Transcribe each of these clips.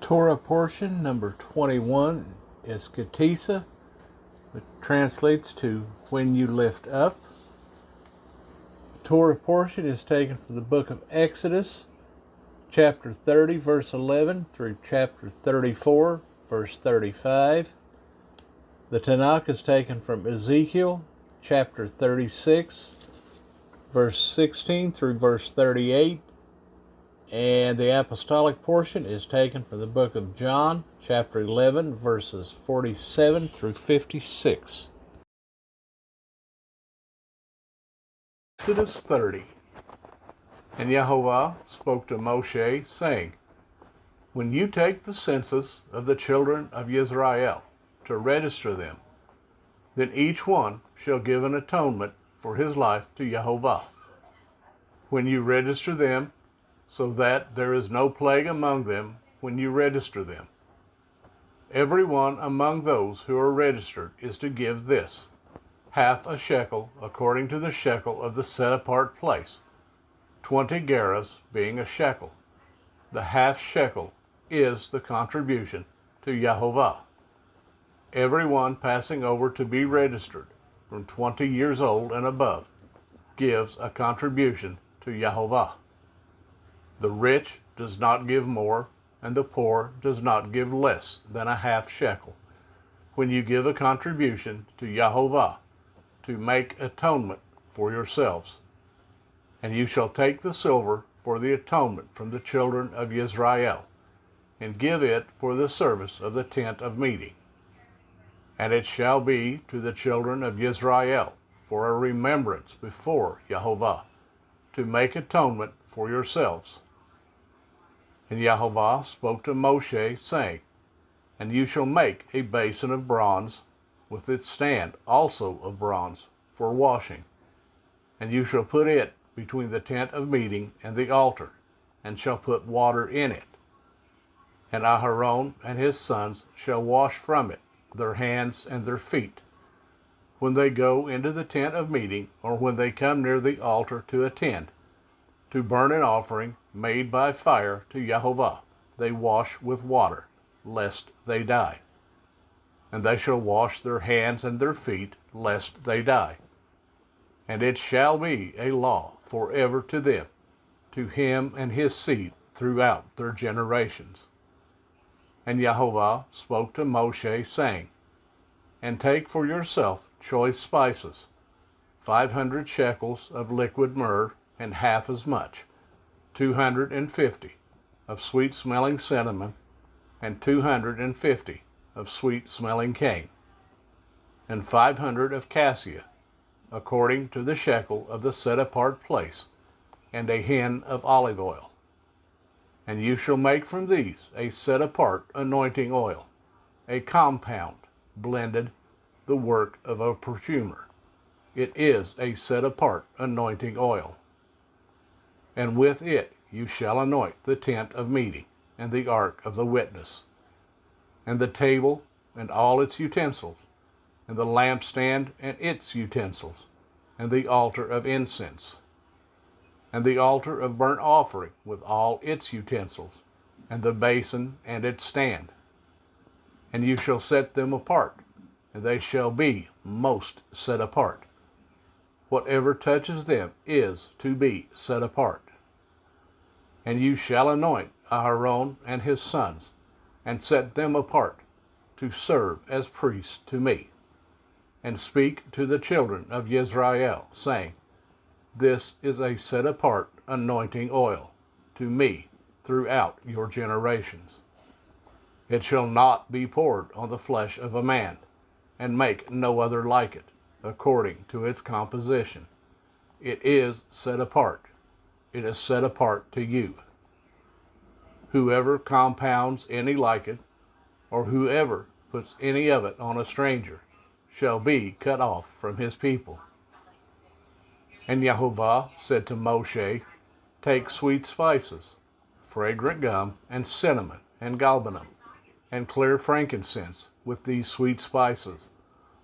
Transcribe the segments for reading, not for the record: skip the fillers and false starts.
Torah portion number 21 is tisa, which translates to when you lift up. Torah portion is taken from the book of Exodus, chapter 30, verse 11 through chapter 34, verse 35. The Tanakh is taken from Ezekiel, chapter 36, verse 16 through verse 38. And the apostolic portion is taken from the book of John, chapter 11, verses 47 through 56. Exodus 30. And Yehovah spoke to Moshe, saying, When you take the census of the children of Israel to register them, then each one shall give an atonement for his life to Yehovah. When you register them, so that there is no plague among them when you register them. Everyone among those who are registered is to give this, half a shekel according to the shekel of the set-apart place, 20 gerahs being a shekel. The half shekel is the contribution to Yehovah. Everyone passing over to be registered from 20 years old and above gives a contribution to Yehovah. The rich does not give more, and the poor does not give less than a half shekel, when you give a contribution to Yehovah, to make atonement for yourselves. And you shall take the silver for the atonement from the children of Israel, and give it for the service of the tent of meeting. And it shall be to the children of Israel for a remembrance before Yehovah, to make atonement for yourselves. And Yehovah spoke to Moshe, saying, And you shall make a basin of bronze, with its stand also of bronze, for washing. And you shall put it between the tent of meeting and the altar, and shall put water in it. And Aharon and his sons shall wash from it their hands and their feet, when they go into the tent of meeting, or when they come near the altar to attend, to burn an offering made by fire to Yehovah. They wash with water, lest they die. And they shall wash their hands and their feet, lest they die. And it shall be a law forever to them, to him and his seed throughout their generations. And Yehovah spoke to Moshe, saying, And take for yourself choice spices, 500 shekels of liquid myrrh, and half as much, 250 of sweet-smelling cinnamon, and 250 of sweet-smelling cane, and 500 of cassia, according to the shekel of the set-apart place, and a hin of olive oil. And you shall make from these a set-apart anointing oil, a compound, blended, the work of a perfumer. It is a set-apart anointing oil. And with it you shall anoint the tent of meeting, and the ark of the witness, and the table and all its utensils, and the lampstand and its utensils, and the altar of incense, and the altar of burnt offering with all its utensils, and the basin and its stand. And you shall set them apart, and they shall be most set apart. Whatever touches them is to be set apart. And you shall anoint Aharon and his sons, and set them apart, to serve as priests to me. And speak to the children of Israel, saying, This is a set-apart anointing oil to me throughout your generations. It shall not be poured on the flesh of a man, and make no other like it, according to its composition. It is set apart. It is set apart to you. Whoever compounds any like it, or whoever puts any of it on a stranger, shall be cut off from his people. And Yehovah said to Moshe, Take sweet spices, fragrant gum, and cinnamon, and galbanum, and clear frankincense with these sweet spices,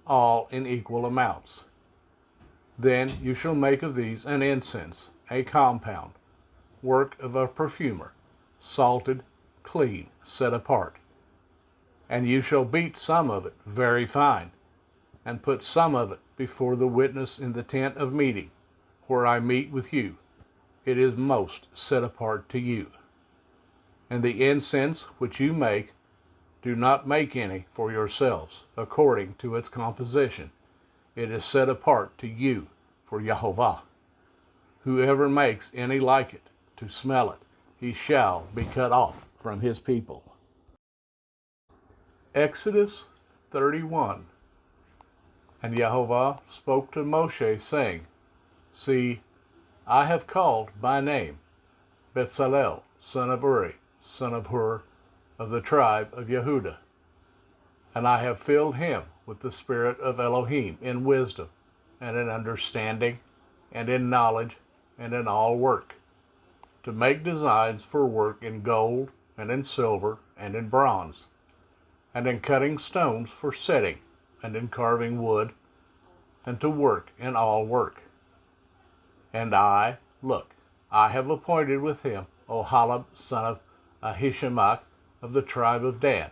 all in equal amounts. Then you shall make of these an incense, a compound, work of a perfumer, salted, clean, set apart. And you shall beat some of it very fine, and put some of it before the witness in the tent of meeting, where I meet with you. It is most set apart to you. And the incense which you make, do not make any for yourselves, according to its composition. It is set apart to you for Jehovah. Whoever makes any like it, to smell it, he shall be cut off from his people. Exodus 31. And Jehovah spoke to Moshe, saying, See, I have called by name Bezalel, son of Uri, son of Hur, of the tribe of Yehudah. And I have filled him with the spirit of Elohim in wisdom, and in understanding, and in knowledge, and in all work, to make designs for work in gold, and in silver, and in bronze, and in cutting stones for setting, and in carving wood, and to work in all work. And I have appointed with him Oholib, son of Ahishamach, of the tribe of Dan.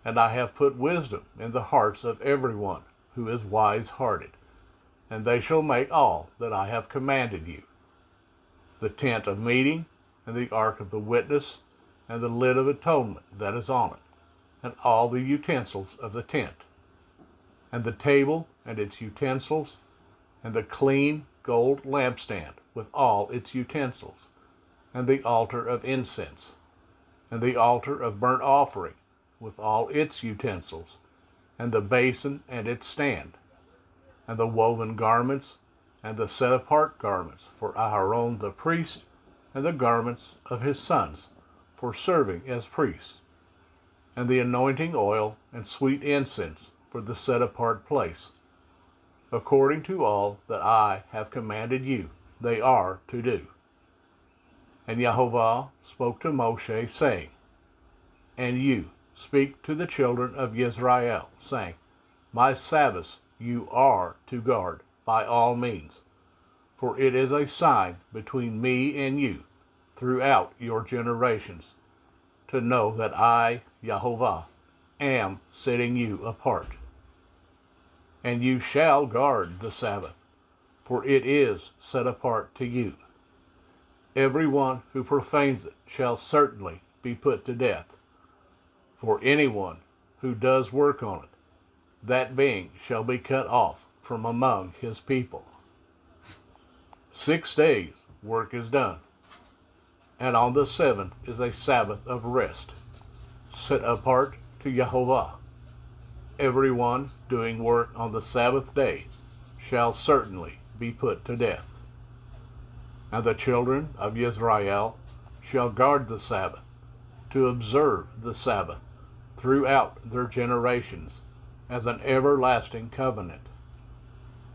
And I have put wisdom in the hearts of everyone who is wise-hearted, and they shall make all that I have commanded you: the tent of meeting, and the ark of the witness, and the lid of atonement that is on it, and all the utensils of the tent, and the table and its utensils, and the clean gold lampstand with all its utensils, and the altar of incense, and the altar of burnt offering with all its utensils, and the basin and its stand, and the woven garments, and the set-apart garments for Aharon the priest, and the garments of his sons for serving as priests, and the anointing oil and sweet incense for the set-apart place. According to all that I have commanded you, they are to do. And Jehovah spoke to Moshe, saying, And you speak to the children of Israel, saying, My Sabbaths you are to guard by all means, for it is a sign between me and you throughout your generations, to know that I, Jehovah, am setting you apart. And you shall guard the Sabbath, for it is set apart to you. Everyone who profanes it shall certainly be put to death. For anyone who does work on it, that being shall be cut off from among his people. 6 days work is done, and on the seventh is a Sabbath of rest, set apart to Jehovah. Everyone doing work on the Sabbath day shall certainly be put to death. And the children of Israel shall guard the Sabbath, to observe the Sabbath throughout their generations, as an everlasting covenant.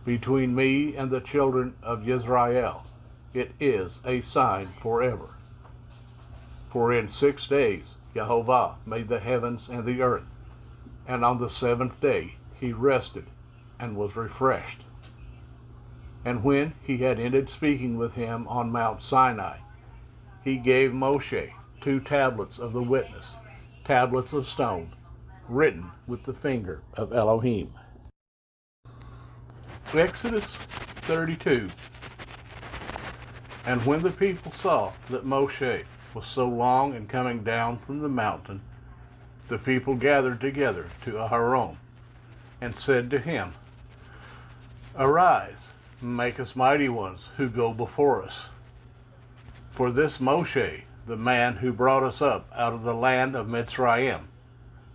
Between me and the children of Israel it is a sign forever. For in 6 days Jehovah made the heavens and the earth, and on the seventh day he rested and was refreshed. And when he had ended speaking with him on Mount Sinai, he gave Moshe 2 tablets of the witness, tablets of stone, written with the finger of Elohim. Exodus 32. And when the people saw that Moshe was so long in coming down from the mountain, the people gathered together to Aharon, and said to him, Arise, make us mighty ones who go before us. For this Moshe, the man who brought us up out of the land of Mitzrayim,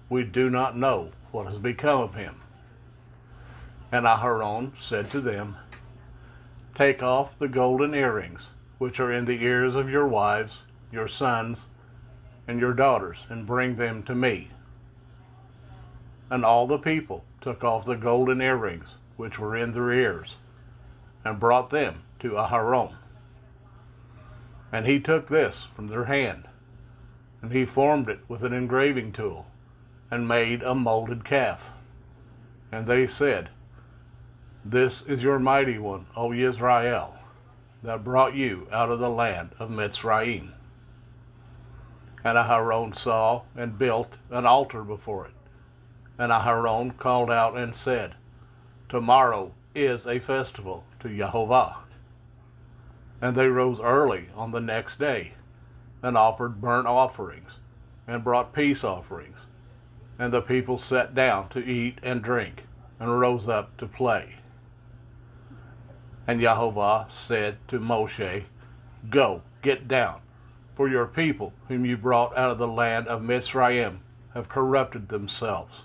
we do not know what has become of him. And Aharon said to them, Take off the golden earrings which are in the ears of your wives, your sons, and your daughters, and bring them to me. And all the people took off the golden earrings which were in their ears, and brought them to Aharon. And he took this from their hand, and he formed it with an engraving tool, and made a molded calf. And they said, This is your mighty one, O Israel, that brought you out of the land of Mitzrayim. And Aharon saw and built an altar before it. And Aharon called out and said, Tomorrow is a festival to Jehovah. And they rose early on the next day, and offered burnt offerings, and brought peace offerings. And the people sat down to eat and drink, and rose up to play. And Jehovah said to Moshe, Go, get down, for your people whom you brought out of the land of Mitzrayim have corrupted themselves.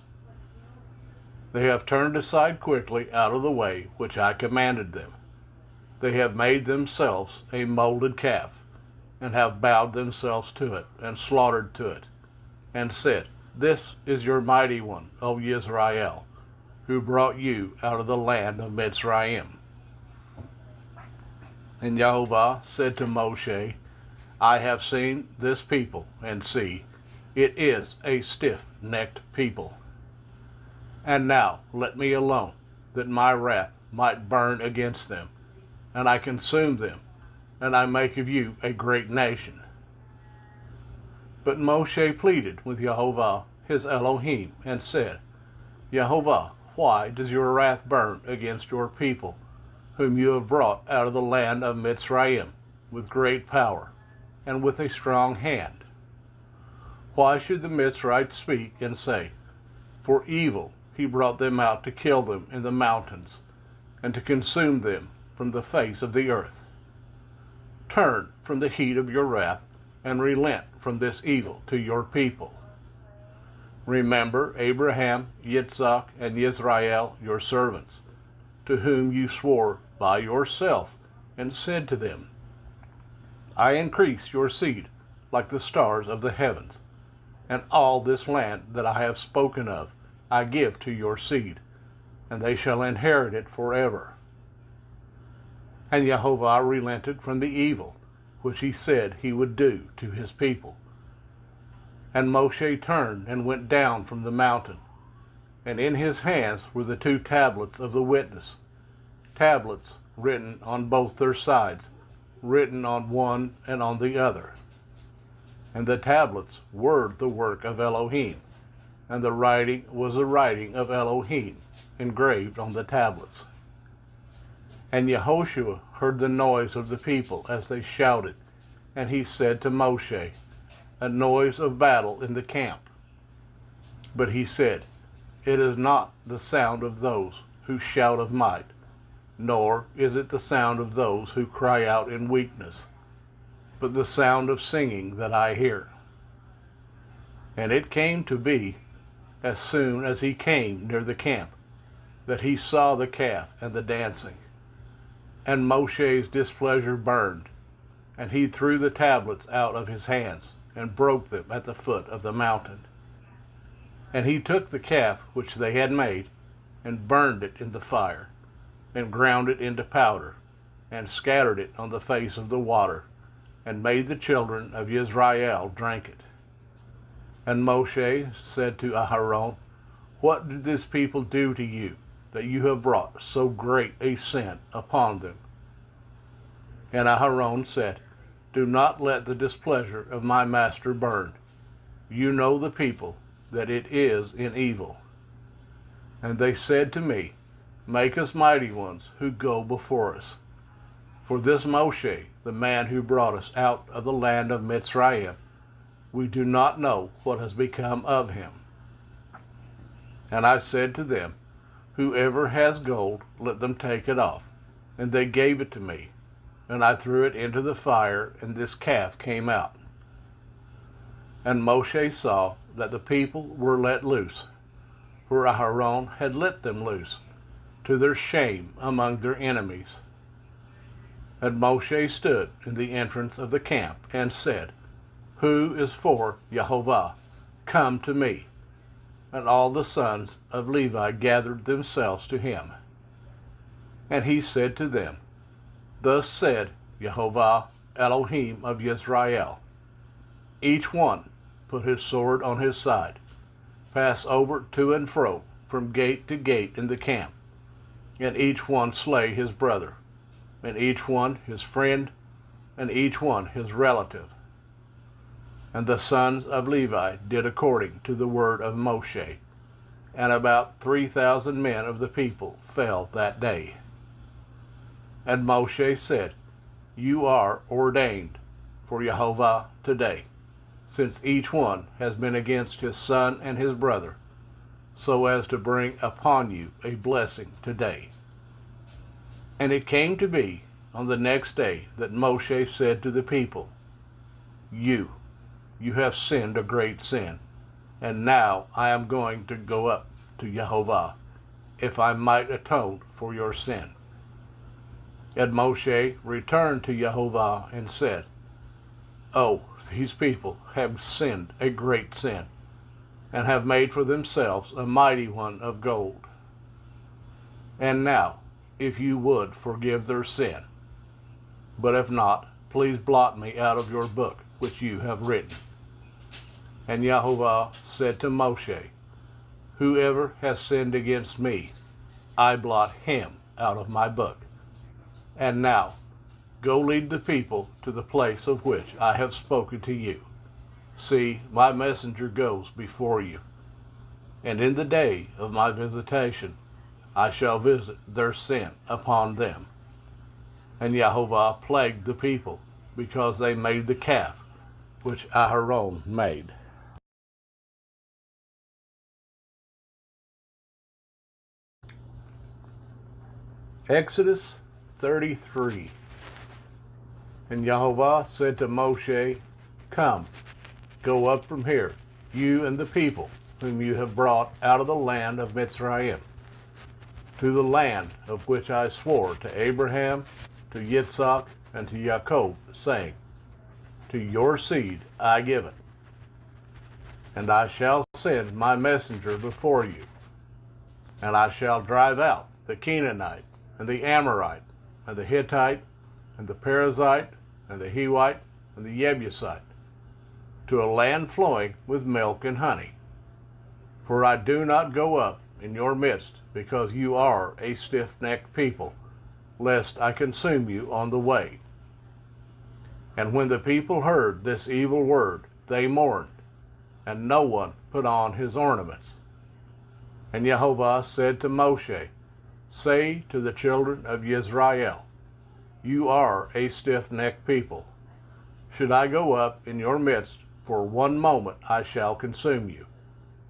They have turned aside quickly out of the way which I commanded them. They have made themselves a molded calf, and have bowed themselves to it, and slaughtered to it, and said, This is your mighty one, O Israel, who brought you out of the land of Mitzrayim. And Jehovah said to Moshe, I have seen this people, and see, it is a stiff-necked people. And now let me alone, that my wrath might burn against them, and I consume them, and I make of you a great nation. But Moshe pleaded with Jehovah his Elohim, and said, Jehovah, why does your wrath burn against your people, whom you have brought out of the land of Mitzrayim, with great power, and with a strong hand? Why should the Mitzrites speak and say, For evil he brought them out to kill them in the mountains, and to consume them from the face of the earth? Turn from the heat of your wrath, and relent from this evil to your people. Remember Abraham, Yitzhak, and Israel, your servants, to whom you swore by yourself, and said to them, I increase your seed like the stars of the heavens, and all this land that I have spoken of I give to your seed, and they shall inherit it forever. And Jehovah relented from the evil which he said he would do to his people. And Moshe turned and went down from the mountain, and in his hands were the 2 tablets of the witness, tablets written on both their sides, written on one and on the other. And the tablets were the work of Elohim, and the writing was the writing of Elohim, engraved on the tablets. And Yehoshua heard the noise of the people as they shouted, and he said to Moshe, A noise of battle in the camp. But he said, It is not the sound of those who shout of might, nor is it the sound of those who cry out in weakness, but the sound of singing that I hear. And it came to be, as soon as he came near the camp, that he saw the calf and the dancing. And Moshe's displeasure burned, and he threw the tablets out of his hands, and broke them at the foot of the mountain. And he took the calf which they had made, and burned it in the fire, and ground it into powder, and scattered it on the face of the water, and made the children of Israel drink it. And Moshe said to Aharon, What did this people do to you, that you have brought so great a sin upon them? And Aharon said, Do not let the displeasure of my master burn. You know the people, that it is in evil. And they said to me, Make us mighty ones who go before us. For this Moshe, the man who brought us out of the land of Mitzrayim, we do not know what has become of him. And I said to them, Whoever has gold, let them take it off. And they gave it to me, and I threw it into the fire, and this calf came out. And Moshe saw that the people were let loose, for Aharon had let them loose, to their shame among their enemies. And Moshe stood in the entrance of the camp, and said, Who is for Jehovah? Come to me. And all the sons of Levi gathered themselves to him. And he said to them, Thus said Jehovah, Elohim of Israel, Each one put his sword on his side, pass over to and fro from gate to gate in the camp, and each one slay his brother, and each one his friend, and each one his relative. And the sons of Levi did according to the word of Moshe. And about 3,000 men of the people fell that day. And Moshe said, You are ordained for Jehovah today, since each one has been against his son and his brother, so as to bring upon you a blessing today. And it came to be on the next day that Moshe said to the people, You have sinned a great sin, and now I am going to go up to Jehovah, if I might atone for your sin. And Moshe returned to Jehovah and said, Oh, these people have sinned a great sin, and have made for themselves a mighty one of gold. And now, if you would forgive their sin, but if not, please blot me out of your book which you have written. And Jehovah said to Moshe, Whoever has sinned against me, I blot him out of my book. And now, go lead the people to the place of which I have spoken to you. See, my messenger goes before you. And in the day of my visitation, I shall visit their sin upon them. And Jehovah plagued the people, because they made the calf which Aharon made. Exodus 33. And Jehovah said to Moshe, Come, go up from here, you and the people whom you have brought out of the land of Mitzrayim, to the land of which I swore to Abraham, to Yitzhak, and to Jacob, saying, To your seed I give it. And I shall send my messenger before you, and I shall drive out the Canaanite, and the Amorite, and the Hittite, and the Perizzite, and the Hivite, and the Jebusite, to a land flowing with milk and honey. For I do not go up in your midst, because you are a stiff-necked people, lest I consume you on the way. And when the people heard this evil word, they mourned, and no one put on his ornaments. And Jehovah said to Moshe, Say to the children of Israel, You are a stiff-necked people. Should I go up in your midst for 1 moment, I shall consume you.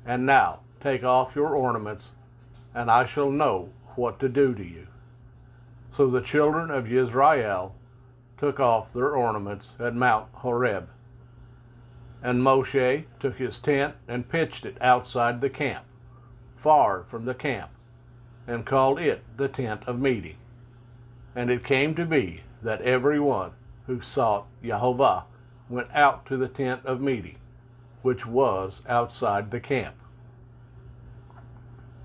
And now take off your ornaments, and I shall know what to do to you. So the children of Israel took off their ornaments at Mount Horeb. And Moshe took his tent and pitched it outside the camp, far from the camp, and called it the tent of meeting. And it came to be that every one who sought Jehovah went out to the tent of meeting, which was outside the camp.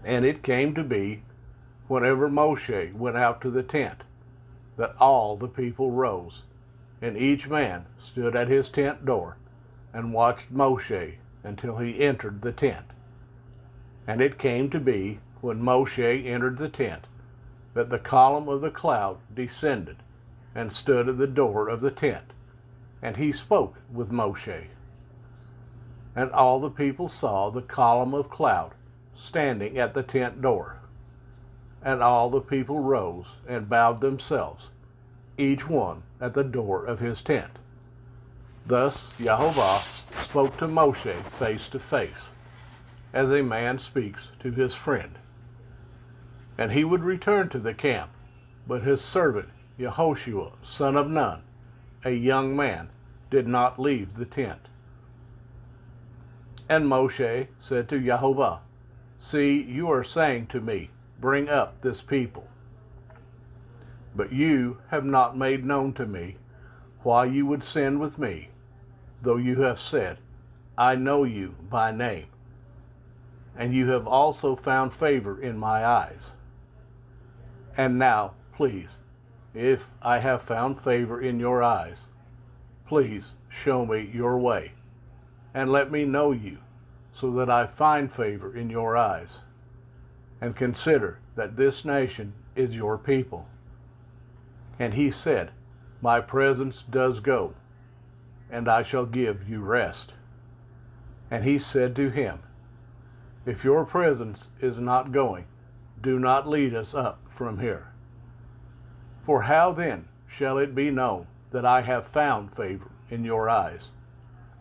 And it came to be, whenever Moshe went out to the tent, that all the people rose, and each man stood at his tent door, and watched Moshe until he entered the tent. And it came to be, when Moshe entered the tent, that the column of the cloud descended, and stood at the door of the tent, and he spoke with Moshe. And all the people saw the column of cloud standing at the tent door. And all the people rose and bowed themselves, each one at the door of his tent. Thus Jehovah spoke to Moshe face to face, as a man speaks to his friend. And he would return to the camp, but his servant Yehoshua, son of Nun, a young man, did not leave the tent. And Moshe said to Jehovah, See, you are saying to me, Bring up this people. But you have not made known to me why you would sin with me, though you have said, I know you by name, and you have also found favor in my eyes. And now, please, if I have found favor in your eyes, please show me your way, and let me know you, so that I find favor in your eyes. And consider that this nation is your people. And he said, My presence does go, and I shall give you rest. And he said to him, If your presence is not going, do not lead us up from here. For how then shall it be known that I have found favor in your eyes,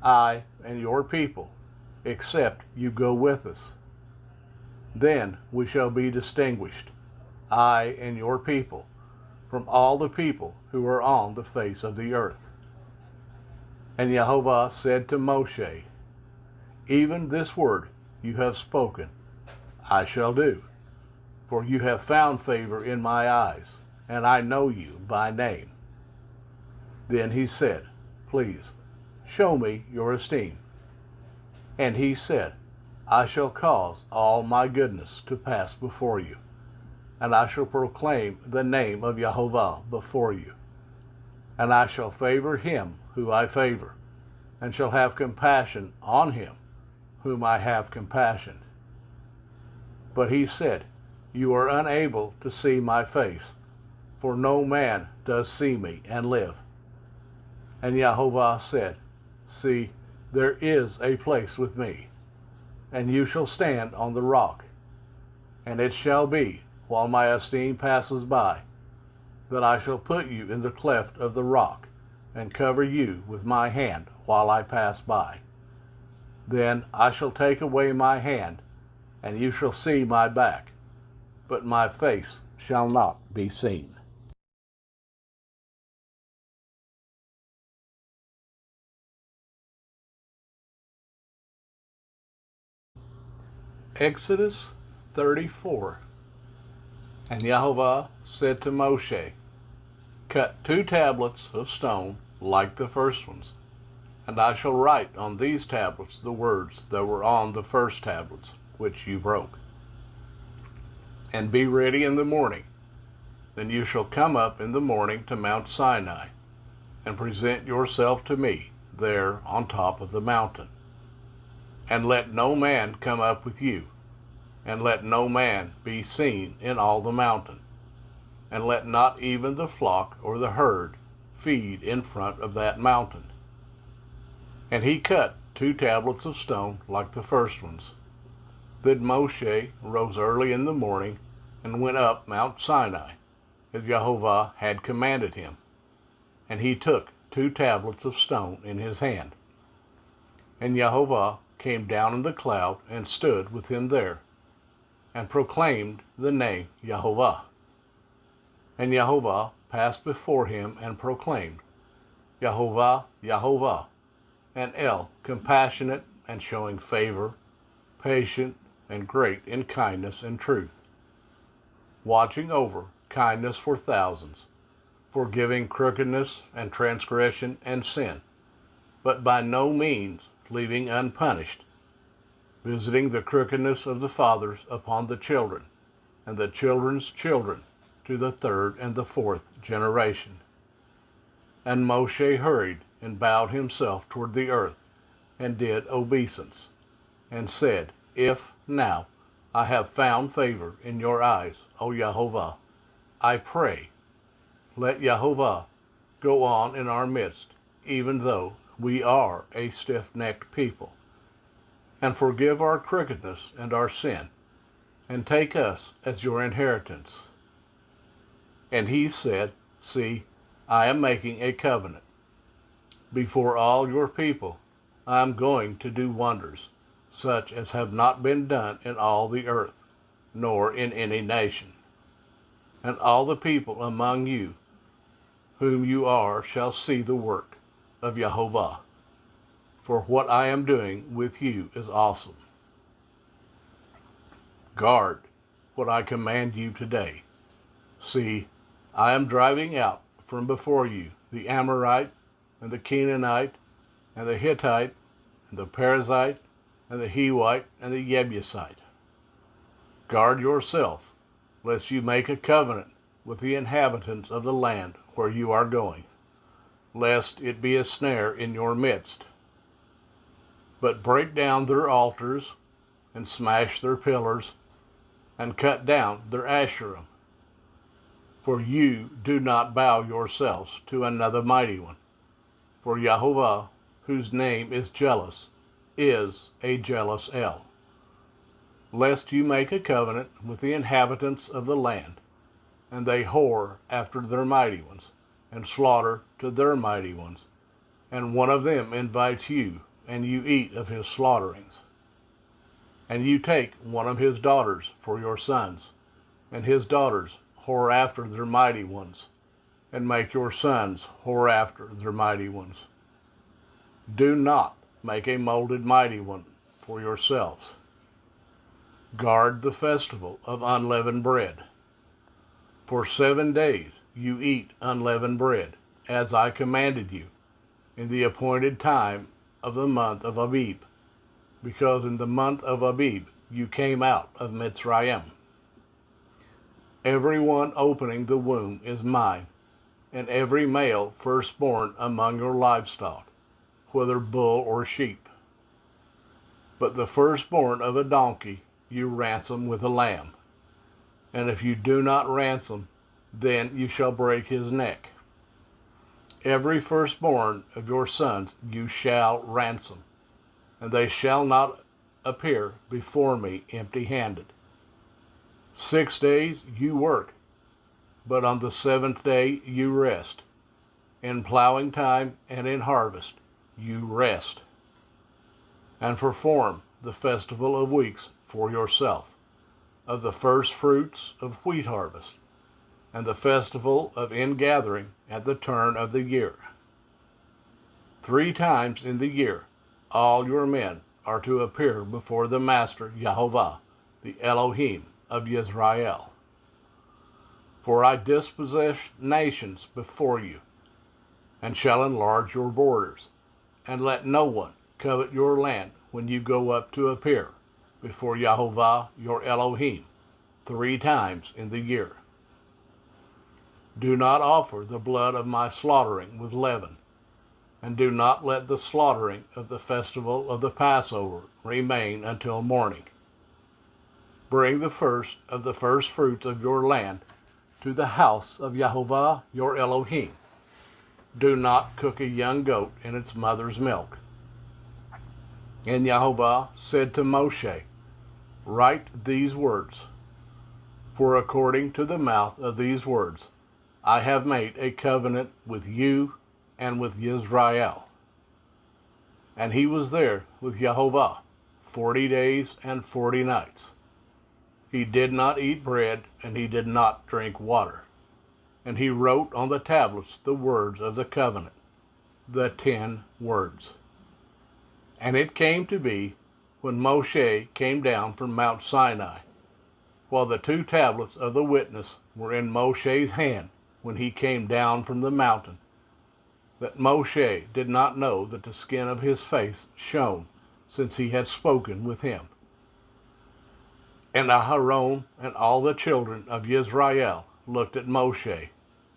I and your people, except you go with us? Then we shall be distinguished, I and your people, from all the people who are on the face of the earth. And Jehovah said to Moshe, Even this word you have spoken, I shall do, for you have found favor in my eyes, and I know you by name. Then he said, Please, show me your esteem. And he said, I shall cause all my goodness to pass before you, and I shall proclaim the name of Jehovah before you. And I shall favor him who I favor, and shall have compassion on him whom I have compassion. But he said, You are unable to see my face, for no man does see me and live. And Jehovah said, See, there is a place with me, and you shall stand on the rock. And it shall be, while my esteem passes by, that I shall put you in the cleft of the rock, and cover you with my hand while I pass by. Then I shall take away my hand, and you shall see my back, but my face shall not be seen. Exodus 34. And Jehovah said to Moshe, Cut 2 tablets of stone like the first ones, and I shall write on these tablets the words that were on the first tablets, which you broke. And be ready in the morning. Then you shall come up in the morning to Mount Sinai, and present yourself to me there on top of the mountain. And let no man come up with you, and let no man be seen in all the mountain, and let not even the flock or the herd feed in front of that mountain. And he cut 2 tablets of stone like the first ones. Then Moshe rose early in the morning and went up Mount Sinai, as Jehovah had commanded him. And he took 2 tablets of stone in his hand. And Jehovah came down in the cloud and stood with him there, and proclaimed the name Jehovah. And Jehovah passed before him and proclaimed, Jehovah, Jehovah, and El, compassionate and showing favor, patient and great in kindness and truth, watching over kindness for thousands, forgiving crookedness and transgression and sin, but by no means leaving unpunished, visiting the crookedness of the fathers upon the children, and the children's children to the 3rd and the 4th generation. And Moshe hurried and bowed himself toward the earth, and did obeisance, and said, If now I have found favor in your eyes, O Jehovah, I pray, let Jehovah go on in our midst, even though we are a stiff-necked people, and forgive our crookedness and our sin, and take us as your inheritance. And he said, See, I am making a covenant. Before all your people, I am going to do wonders, such as have not been done in all the earth, nor in any nation. And all the people among you, whom you are, shall see the work of Jehovah. For what I am doing with you is awesome. Guard what I command you today. See, I am driving out from before you the Amorite, and the Canaanite, and the Hittite, and the Perizzite, and the Hivite, and the Jebusite. Guard yourself, lest you make a covenant with the inhabitants of the land where you are going, lest it be a snare in your midst. But break down their altars, and smash their pillars, and cut down their Asherim. For you do not bow yourselves to another mighty one. For Jehovah whose name is jealous, is a jealous El. Lest you make a covenant with the inhabitants of the land, and they whore after their mighty ones, and slaughter to their mighty ones, and one of them invites you, and you eat of his slaughterings. And you take one of his daughters for your sons, and his daughters whore after their mighty ones, and make your sons whore after their mighty ones. Do not make a molded mighty one for yourselves. Guard the festival of unleavened bread. For 7 days you eat unleavened bread, as I commanded you, in the appointed time of the month of Abib, because in the month of Abib you came out of Mitzrayim. Every one opening the womb is mine, and every male firstborn among your livestock, whether bull or sheep. But the firstborn of a donkey you ransom with a lamb. And if you do not ransom, then you shall break his neck. Every firstborn of your sons you shall ransom, and they shall not appear before me empty-handed. 6 days you work, but on the 7th day you rest. In plowing time and in harvest you rest. And perform the festival of weeks for yourself, of the first fruits of wheat harvest, and the festival of ingathering at the turn of the year. 3 times in the year all your men are to appear before the Master Yahovah, the Elohim of Israel. For I dispossess nations before you, and shall enlarge your borders, and let no one covet your land when you go up to appear before Yahovah your Elohim 3 times in the year. Do not offer the blood of my slaughtering with leaven, and do not let the slaughtering of the festival of the Passover remain until morning. Bring the first of the first fruits of your land to the house of Yahovah your Elohim. Do not cook a young goat in its mother's milk. And Yahovah said to Moshe, Write these words, for according to the mouth of these words I have made a covenant with you and with Israel. And he was there with Yahovah 40 days and 40 nights. He did not eat bread, and he did not drink water. And he wrote on the tablets the words of the covenant, the 10 words. And it came to be, when Moshe came down from Mount Sinai, while the 2 tablets of the witness were in Moshe's hand when he came down from the mountain, that Moshe did not know that the skin of his face shone, since he had spoken with him. And Aharon and all the children of Israel looked at Moshe,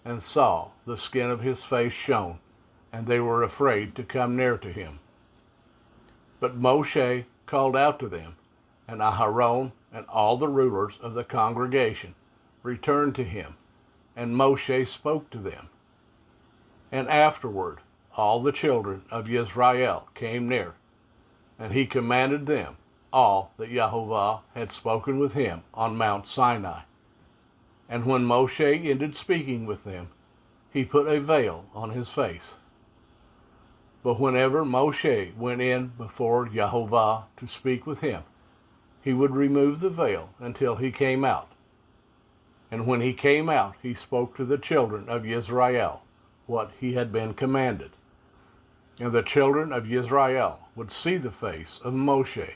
and saw the skin of his face shone, and they were afraid to come near to him. But Moshe called out to them, and Aharon and all the rulers of the congregation returned to him, and Moshe spoke to them. And afterward all the children of Israel came near, and he commanded them all that Yahovah had spoken with him on Mount Sinai. And when Moshe ended speaking with them, he put a veil on his face. But whenever Moshe went in before Yahovah to speak with him, he would remove the veil until he came out. And when he came out, he spoke to the children of Israel what he had been commanded. And the children of Israel would see the face of Moshe,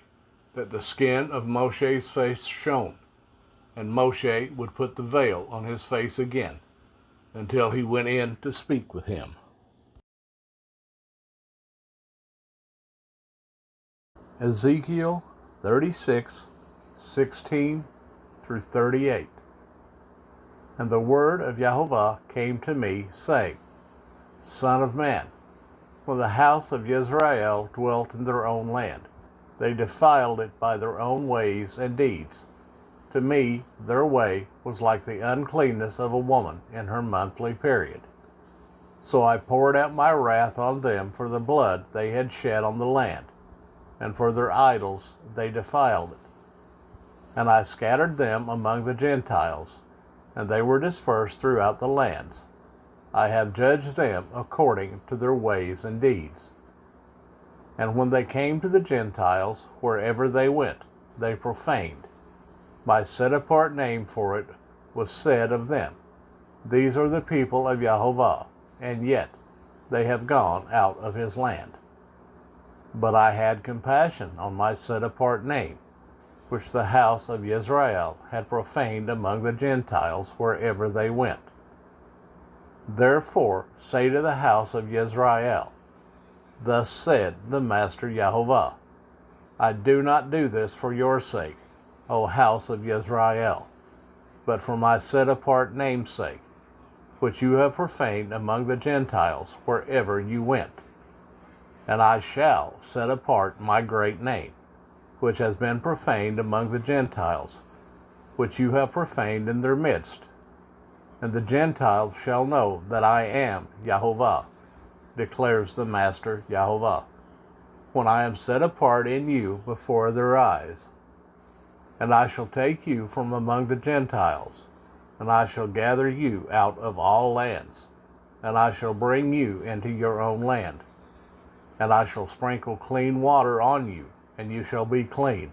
that the skin of Moshe's face shone. And Moshe would put the veil on his face again, until he went in to speak with him. Ezekiel 36:16 through 38. And the word of Yahovah came to me, saying, Son of man, when the house of Israel dwelt in their own land, they defiled it by their own ways and deeds. To me, their way was like the uncleanness of a woman in her monthly period. So I poured out my wrath on them for the blood they had shed on the land, and for their idols they defiled it. And I scattered them among the Gentiles, and they were dispersed throughout the lands. I have judged them according to their ways and deeds. And when they came to the Gentiles, wherever they went, they profaned. My set-apart name for it was said of them, These are the people of Jehovah, and yet they have gone out of his land. But I had compassion on my set-apart name, which the house of Israel had profaned among the Gentiles wherever they went. Therefore say to the house of Israel, Thus said the Master Jehovah, I do not do this for your sake, O house of Israel, but for my set-apart name's sake, which you have profaned among the Gentiles wherever you went. And I shall set apart my great name, which has been profaned among the Gentiles, which you have profaned in their midst. And the Gentiles shall know that I am Jehovah, declares the Master Jehovah, when I am set apart in you before their eyes. And I shall take you from among the Gentiles, and I shall gather you out of all lands, and I shall bring you into your own land. And I shall sprinkle clean water on you, and you shall be clean.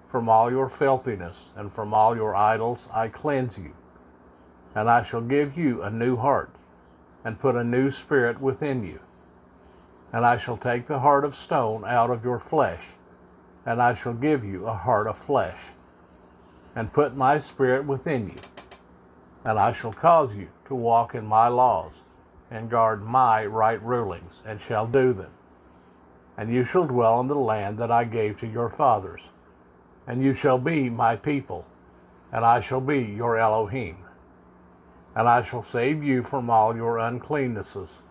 From all your filthiness and from all your idols I cleanse you. And I shall give you a new heart, and put a new spirit within you. And I shall take the heart of stone out of your flesh, and I shall give you a heart of flesh, and put my spirit within you. And I shall cause you to walk in my laws, and guard my right rulings, and shall do them. And you shall dwell in the land that I gave to your fathers, and you shall be my people, and I shall be your Elohim. And I shall save you from all your uncleannesses,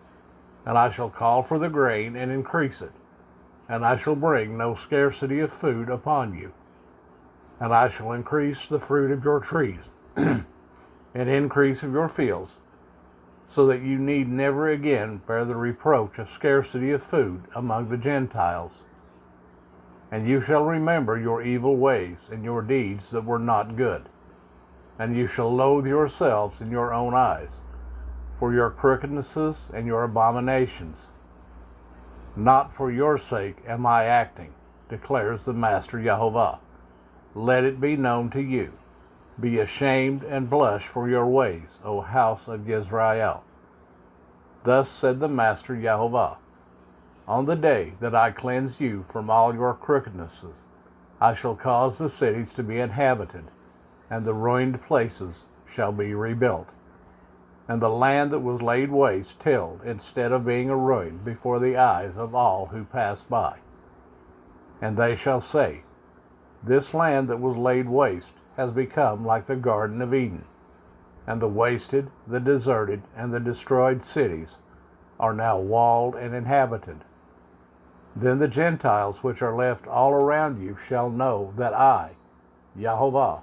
and I shall call for the grain and increase it, and I shall bring no scarcity of food upon you. And I shall increase the fruit of your trees, and increase of your fields, so that you need never again bear the reproach of scarcity of food among the Gentiles. And you shall remember your evil ways and your deeds that were not good. And you shall loathe yourselves in your own eyes, for your crookednesses and your abominations. Not for your sake am I acting, declares the Master Jehovah. Let it be known to you. Be ashamed and blush for your ways, O house of Israel. Thus said the Master Jehovah, On the day that I cleanse you from all your crookednesses, I shall cause the cities to be inhabited, and the ruined places shall be rebuilt, and the land that was laid waste tilled, instead of being a ruin before the eyes of all who pass by. And they shall say, This land that was laid waste has become like the Garden of Eden, and the wasted, the deserted, and the destroyed cities are now walled and inhabited. Then the Gentiles which are left all around you shall know that I, Jehovah,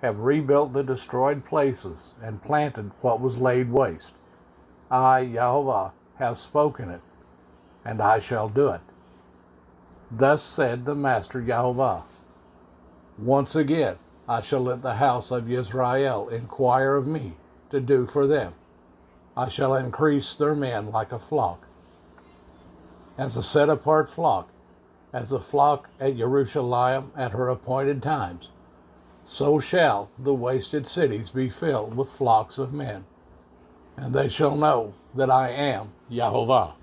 have rebuilt the destroyed places and planted what was laid waste. I, Jehovah, have spoken it, and I shall do it. Thus said the Master Jehovah. Once again, I shall let the house of Israel inquire of me to do for them. I shall increase their men like a flock, as a set-apart flock, as a flock at Jerusalem at her appointed times. So shall the wasted cities be filled with flocks of men, and they shall know that I am Jehovah.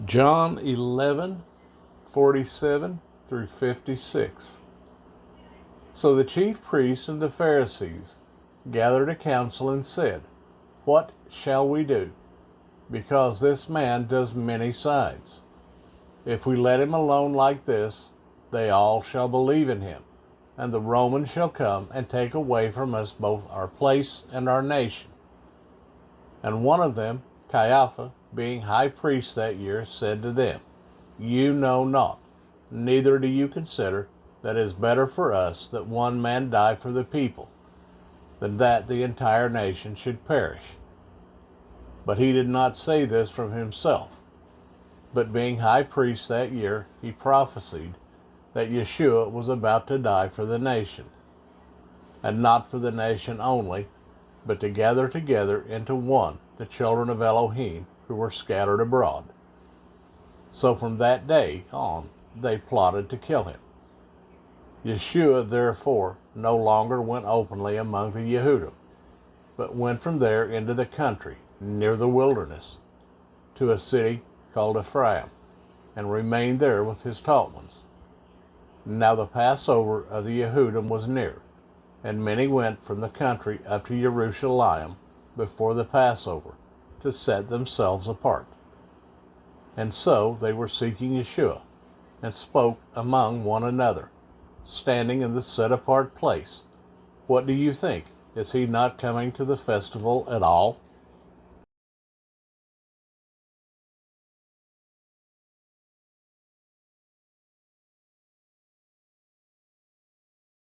John 11:47 through 56. So the chief priests and the Pharisees gathered a council and said, "What shall we do? Because this man does many signs. If we let him alone like this, they all shall believe in him, and the Romans shall come and take away from us both our place and our nation." And one of them, Caiaphas, being high priest that year, said to them, "You know not, neither do you consider that it is better for us that one man die for the people, than that the entire nation should perish." But he did not say this from himself, but being high priest that year, he prophesied that Yeshua was about to die for the nation, and not for the nation only, but to gather together into one the children of Elohim who were scattered abroad. So from that day on, they plotted to kill him. Yeshua, therefore, no longer went openly among the Yehudim, but went from there into the country, near the wilderness, to a city called Ephraim, and remained there with his taught ones. Now the Passover of the Yehudim was near, and many went from the country up to Jerusalem before the Passover, to set themselves apart. And so they were seeking Yeshua, and spoke among one another, standing in the set-apart place, "What do you think? Is he not coming to the festival at all?"